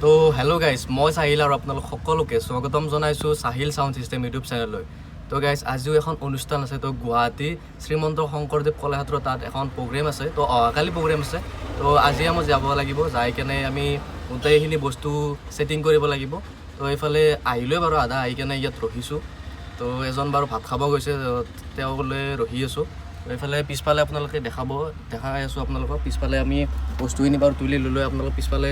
তো hello' guys, মই চাহিল আৰু আপোনালোক সকলোকে স্বাগতম জনাইছোঁ চাহিল ছাউণ্ড ছিষ্টেম ইউটিউব চেনেললৈ। তো গাইজ, আজিও এখন অনুষ্ঠান আছে। তো গুৱাহাটী শ্ৰীমন্ত শংকৰদেৱ কলাক্ষেত্ৰ তাত এখন প্ৰগ্ৰেম আছে। তো অহাকালি প্ৰগ্ৰেম আছে। তো আজি আমি যাব লাগিব, যাই কেনে আমি গোটেইখিনি বস্তু ছেটিং কৰিব লাগিব। তো এইফালে আহিলোৱে বাৰু, আধা আহি কেনে ইয়াত ৰখিছোঁ। তো এজন বাৰু ভাত খাব গৈছে, তেওঁলৈ ৰখি আছোঁ। এইফালে পিছফালে আপোনালোকে দেখাই আছোঁ আপোনালোকক। পিছফালে আমি বস্তুখিনি বাৰু তুলি ল'লোঁ। আপোনালোক পিছফালে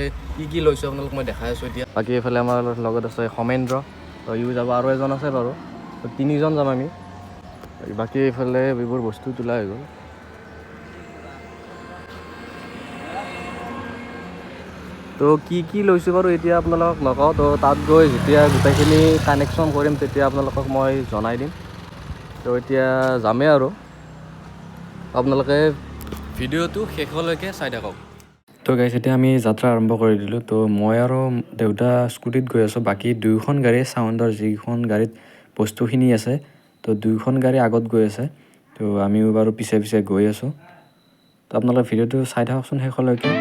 কি লৈছোঁ আপোনালোক মই দেখাই আছোঁ এতিয়া। বাকী এইফালে আমাৰ লগত আছে সমেন্দ্ৰ, তো ইও যাব, আৰু এজন আছে বাৰু। তো তিনিজন যাম আমি। বাকী এইফালে এইবোৰ বস্তু তোলা হৈ গ'ল। তো কি লৈছোঁ বাৰু এতিয়া আপোনালোকক নকওঁ। তো তাত গৈ যেতিয়া গোটেইখিনি কানেকশ্যন কৰিম তেতিয়া আপোনালোকক মই জনাই দিম। তো এতিয়া যামেই আৰু, আপোনালোকে ভিডিঅ'টো শেষলৈকে চাই থাকক। তো গাইছ, এতিয়া আমি যাত্ৰা আৰম্ভ কৰি দিলোঁ। তো মই আৰু দেউতা স্কুটিত গৈ আছোঁ। বাকী দুয়োখন গাড়ী চাউণ্ডৰ যিখন গাড়ীত বস্তুখিনি আছে, তো দুয়োখন গাড়ী আগত গৈ আছে। তো আমিও বাৰু পিছে গৈ আছোঁ। তো আপোনালোকে ভিডিঅ'টো চাই থাককচোন শেষলৈকে।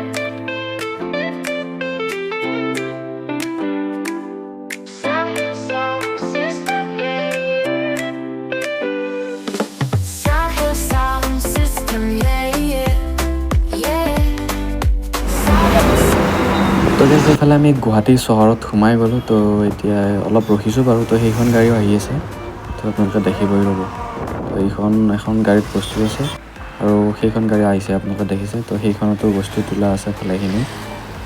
তো সেইফালে আমি গুৱাহাটী চহৰত সোমাই গ'লোঁ। তো এতিয়া অলপ ৰখিছোঁ বাৰু। তো সেইখন গাড়ীও আহি আছে, তো আপোনালোকে দেখিবই ৰ'ব। তো এখন গাড়ীত বস্তু আছে আৰু সেইখন গাড়ী আহিছে, আপোনালোকে দেখিছে। তো সেইখনতো বস্তু তোলা আছে ভালেখিনি।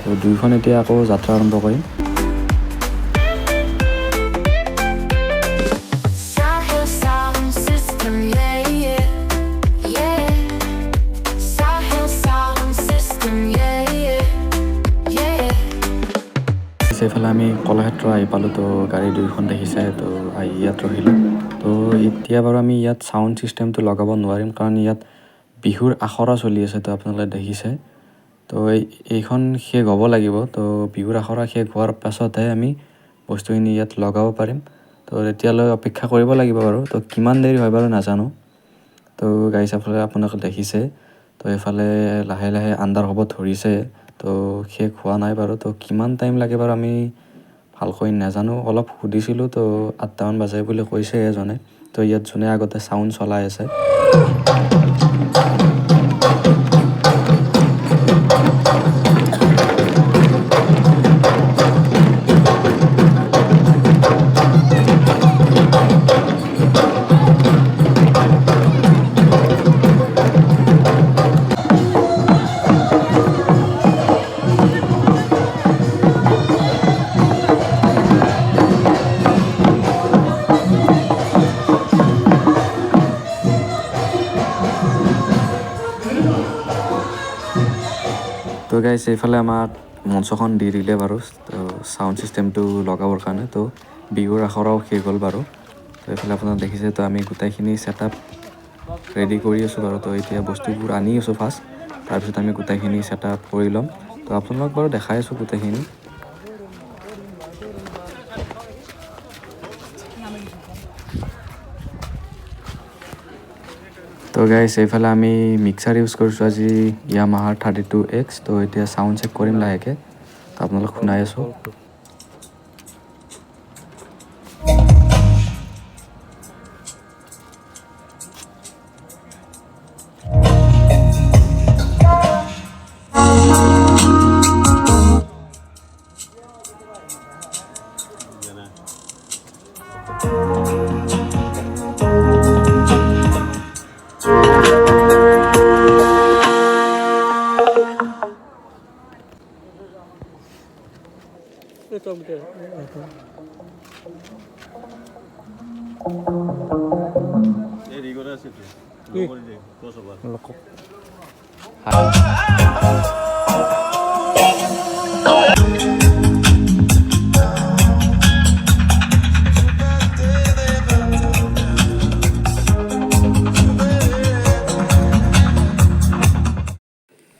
তো দুইখন এতিয়া আকৌ যাত্ৰা আৰম্ভ কৰিম। এইফালে আমি কলাক্ষেত্ৰ আহি পালোঁ। তো গাড়ী দুইখন দেখিছে, তো আহি ইয়াত ৰখিলোঁ। তো এতিয়া বাৰু আমি ইয়াত ছাউণ্ড ছিষ্টেমটো লগাব নোৱাৰিম, কাৰণ ইয়াত বিহুৰ আখৰা চলি আছে। তো আপোনালোকে দেখিছে। তো এইখন শেষ হ'ব লাগিব। তো বিহুৰ আখৰা শেষ হোৱাৰ পাছতহে আমি বস্তুখিনি ইয়াত লগাব পাৰিম। তো তেতিয়ালৈ অপেক্ষা কৰিব লাগিব বাৰু। তো কিমান দেৰি হয় বাৰু নাজানো। তো গাড়ী চাফালে আপোনালোকে দেখিছে। তো এইফালে লাহে আন্ধাৰ হ'ব ধৰিছে। তো শেষ হোৱা নাই বাৰু। তো কিমান টাইম লাগে বাৰু আমি ভালকৈ নাজানো। অলপ সুধিছিলোঁ, তো 8টামান বাজে বুলি কৈছে এজনে। তো ইয়াত যোনে আগতে ছাউণ্ড চলাই আছে। তো গাইছ, এইফালে আমাক মঞ্চখন দি দিলে বাৰু, তো ছাউণ্ড ছিষ্টেমটো লগাবৰ কাৰণে। তো বিহুৰ আখৰাও শেষ হ'ল বাৰু। তো এইফালে আপোনাক দেখিছে। তো আমি গোটেইখিনি ছেটআপ ৰেডি কৰি আছোঁ বাৰু। তো এতিয়া বস্তুবোৰ আনি আছোঁ ফাৰ্ষ্ট, তাৰপিছত আমি গোটেইখিনি ছেটআপ কৰি ল'ম। তো আপোনালোকক বাৰু দেখাই আছোঁ গোটেইখিনি। তো গাইছ, এইফালে আমি মিক্সাৰ ইউজ কৰিছোঁ আজি য়ামাহাৰ 32X। তো এতিয়া ছাউণ্ড চেক কৰিম লাহেকৈ। তো আপোনালোক শুনাই আছোঁ।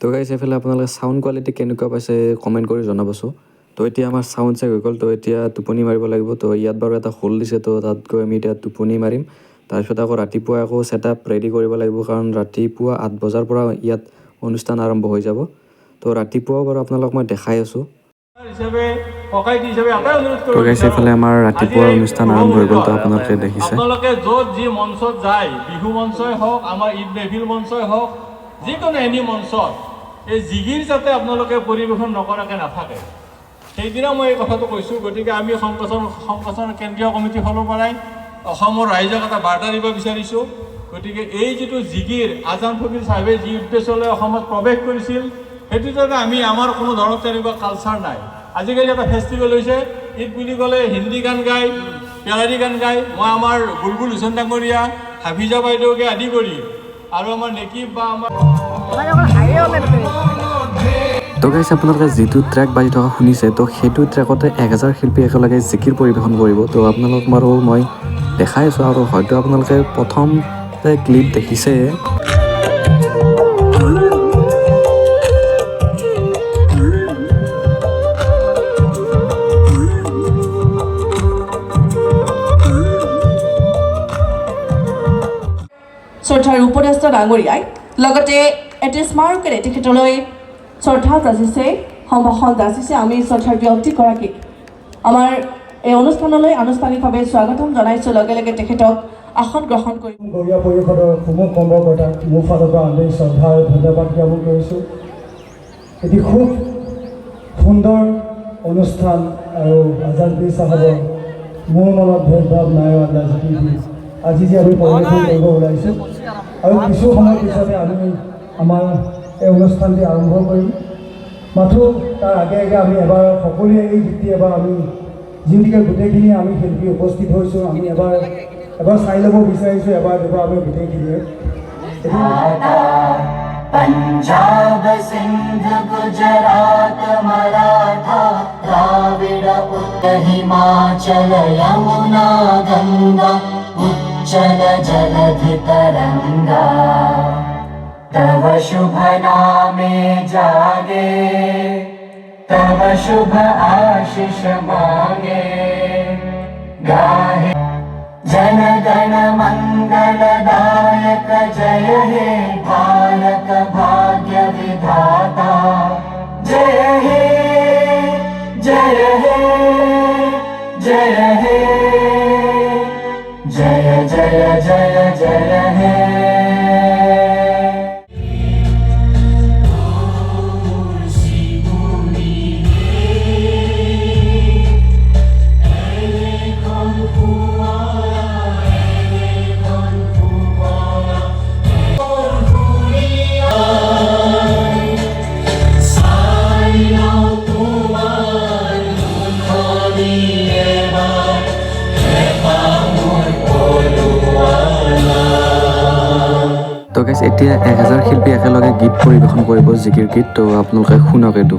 তো গাইছ, এইফালে আপোনালোকে ছাউণ্ড কোৱালিটি কেনেকুৱা পাইছে কমেণ্ট কৰি জনাবচোন। তো এতিয়া আমাৰ ছাউণ্ড চেক হৈ গ'ল। তো এতিয়া টোপনি মাৰিব লাগিব। তো ইয়াত বাৰু এটা হোল দিছে, তো তাত গৈ আমি এতিয়া টোপনি মাৰিম। তাৰপিছত আকৌ ৰাতিপুৱা আকৌ ছেটআপ ৰেডি কৰিব লাগিব, কাৰণ ৰাতিপুৱা 8 বজাৰ পৰা ইয়াত অনুষ্ঠান আৰম্ভ হৈ যাব। তো ৰাতিপুৱাও বাৰু আপোনালোকক মই দেখাই আছোঁ। ককাইটি হিচাপে এটাই অনুৰোধ তো কৰিব গাইছ এইফালে আমাৰ ৰাতিপুৱাৰ অনুষ্ঠান আৰম্ভ হৈ গ'ল তো আপোনালোকে দেখিছে আপোনালোকে য'ত যি মঞ্চত যায় বিহু মঞ্চই হওক আমাৰ ঈদ মেহফিল মঞ্চই হওক যিকোনো এনি মঞ্চত এই জিগিৰ যাতে আপোনালোকে পৰিৱেশন নকৰাকৈ নাথাকে সেইদিনা মই এই কথাটো কৈছোঁ গতিকে আমি সংকোচন কেন্দ্ৰীয় কমিটিৰ ফালৰ পৰাই অসমৰ ৰাইজক এটা বাৰ্তা দিব বিচাৰিছোঁ গতিকে এই যিটো জিগিৰ আজান ফকীৰ চাহেবে যি উদ্দেশ্যলৈ অসমত প্ৰৱেশ কৰিছিল সেইটো যাতে আমি আমাৰ কোনো ধৰণৰ তেনেকুৱা কালচাৰ নাই আজিকালি এটা ফেষ্টিভেল হৈছে ঈদ বুলি ক'লে হিন্দী গান গায় পেৰাৰী গান গায় মই আমাৰ বুলবুল হুছেইন ডাঙৰীয়া হাফিজা বাইদেউকে আদি কৰি আৰু আমাৰ নেকিব বা আমাৰ তো গাইছ আপোনালোকে যিটো ট্ৰেক বাজি থকা শুনিছে তো সেইটো ট্ৰেকতে 1000 শিল্পী একেলগে জিকিৰ পৰিৱেশন কৰিব তো আপোনালোক বাৰু মই দেখাই আছোঁ আৰু হয়তো আপোনালোকে প্ৰথম ক্লিপ দেখিছে শ্ৰদ্ধাৰ উপদেষ্টা ডাঙৰীয়াই লগতে এটি স্মাৰকেৰে তেখেতলৈ শ্ৰদ্ধা যাচিছে সম্ভাষণ যাচিছে আমি শ্ৰদ্ধাৰ ব্যক্তিগৰাকীক আমাৰ এই অনুষ্ঠানলৈ আনুষ্ঠানিকভাৱে স্বাগতম জনাইছোঁ লগে লগে তেখেতক আসন গ্ৰহণ কৰি গৰীয়া পৰিষদৰ প্ৰমুখ কৰ্মকৰ্তাক মোৰ ফালৰ পৰা আন্তৰিক শ্ৰদ্ধা আৰু ধন্যবাদ জ্ঞাপন কৰিছোঁ এটি খুব সুন্দৰ অনুষ্ঠান আৰু আজাদ পীৰ চাহাবৰ মোৰ মনত ভেদভাৱ নাই আন্দাজি আজি যে আমি পৰিৱেশন কৰিব ওলাইছোঁ আৰু কিছু সময় পিছতে আমি আমাৰ এই অনুষ্ঠানটি আৰম্ভ কৰিম মাথো তাৰ আগে আগে আমি এবাৰ সকলোৱে এই গীতটি এবাৰ আমি যিহেতুকে গোটেইখিনি আমি শিল্পী উপস্থিত হৈছোঁ আমি এবাৰ চাই ল'ব বিচাৰিছোঁ এবাৰ আমি গোটেইখিনিয়ে पंजाब सिंध गुजरात मराठा द्राविड उत्तर हिमाचल यमुना गंगा उच्चल जलधि तरंगा तव शुभ नामे जागे तव शुभ आशीष मांगे गाहे जन गण मंगलदायक जय हे भारत भाग्य विधाता जय हे जय हे जय हे जय जय जय जय हे তো গাইছ এতিয়া 1000 শিল্পী একেলগে গীত পৰিৱেশন কৰিব জিকিৰ গীত তো আপোনালোকে শুনক এইটো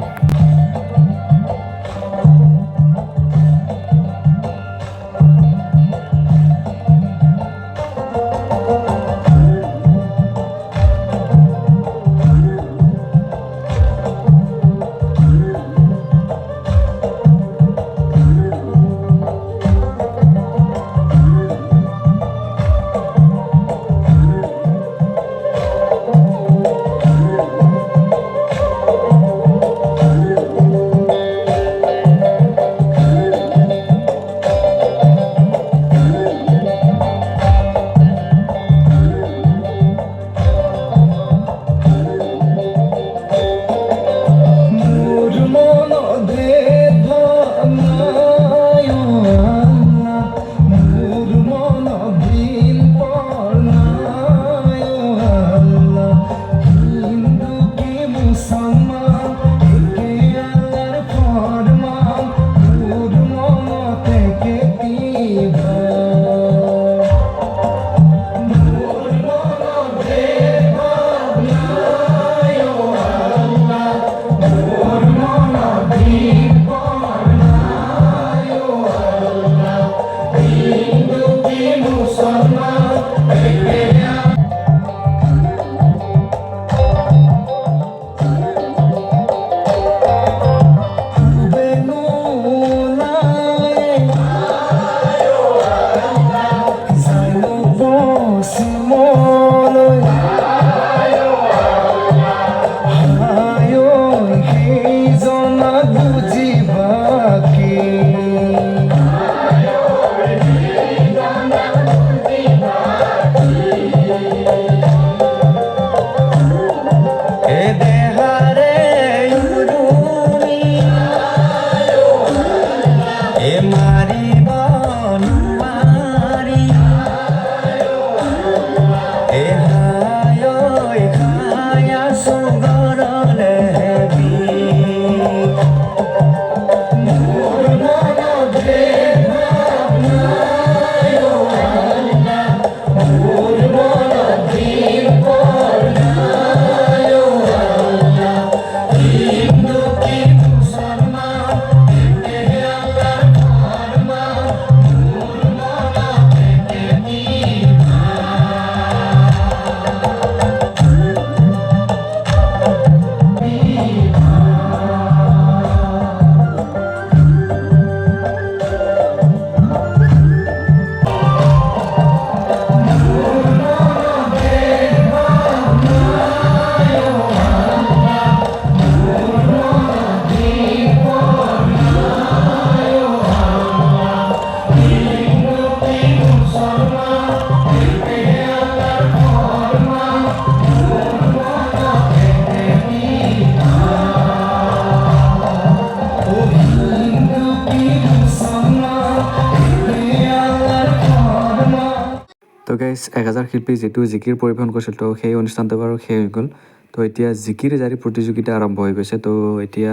গাইজ 1000 শিল্পী যিটো জিকিৰ পৰিৱেশন কৰিছিল তো সেই অনুষ্ঠানটো বাৰু শেষ হৈ গ'ল। তো এতিয়া জিকিৰ জাৰি প্ৰতিযোগিতা আৰম্ভ হৈ গৈছে। তো এতিয়া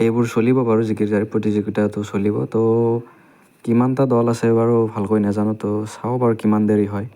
এইবোৰ চলিব বাৰু, জিকিৰ জাৰি প্ৰতিযোগিতাটো চলিব। তো কিমানটা দল আছে বাৰু ভালকৈ নাজানো, তো চাওঁ বাৰু কিমান দেৰি হয়।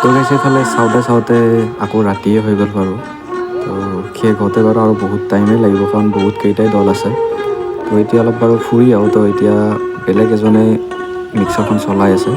তো গাইছে এইফালে চাওঁতে আকৌ ৰাতিয়ে হৈ গ'ল বাৰু। তো শেষ হওঁতে বাৰু আৰু বহুত টাইমেই লাগিব, কাৰণ বহুত কেইটাই দল আছে। তো এতিয়া অলপ বাৰু ফুৰি আহোঁ। তো এতিয়া বেলেগ এজনে মিক্সাৰখন চলাই আছে।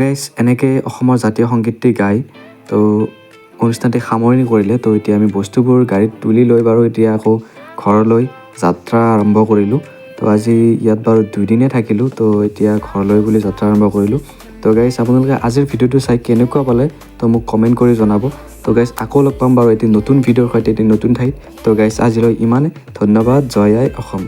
গাইজ এনেকৈ অসমৰ জাতীয় সংগীতটি গাই তো অনুষ্ঠানটি সামৰণি কৰিলে। তো এতিয়া আমি বস্তুবোৰ গাড়ীত তুলি লৈ বাৰু এতিয়া আকৌ ঘৰলৈ যাত্ৰা আৰম্ভ কৰিলোঁ। তো আজি ইয়াত বাৰু 2 দিনে থাকিলোঁ। তো এতিয়া ঘৰলৈ বুলি যাত্ৰা আৰম্ভ কৰিলোঁ। তো গাইজ আপোনালোকে আজিৰ ভিডিঅ'টো চাই কেনেকুৱা পালে তো মোক কমেণ্ট কৰি জনাব। তো গাইজ আকৌ লগ পাম বাৰু এটি নতুন ভিডিঅ'ৰ সৈতে এটি নতুন ঠাইত। তো গাইজ আজিলৈ ইমানে, ধন্যবাদ। জয় আই অসম।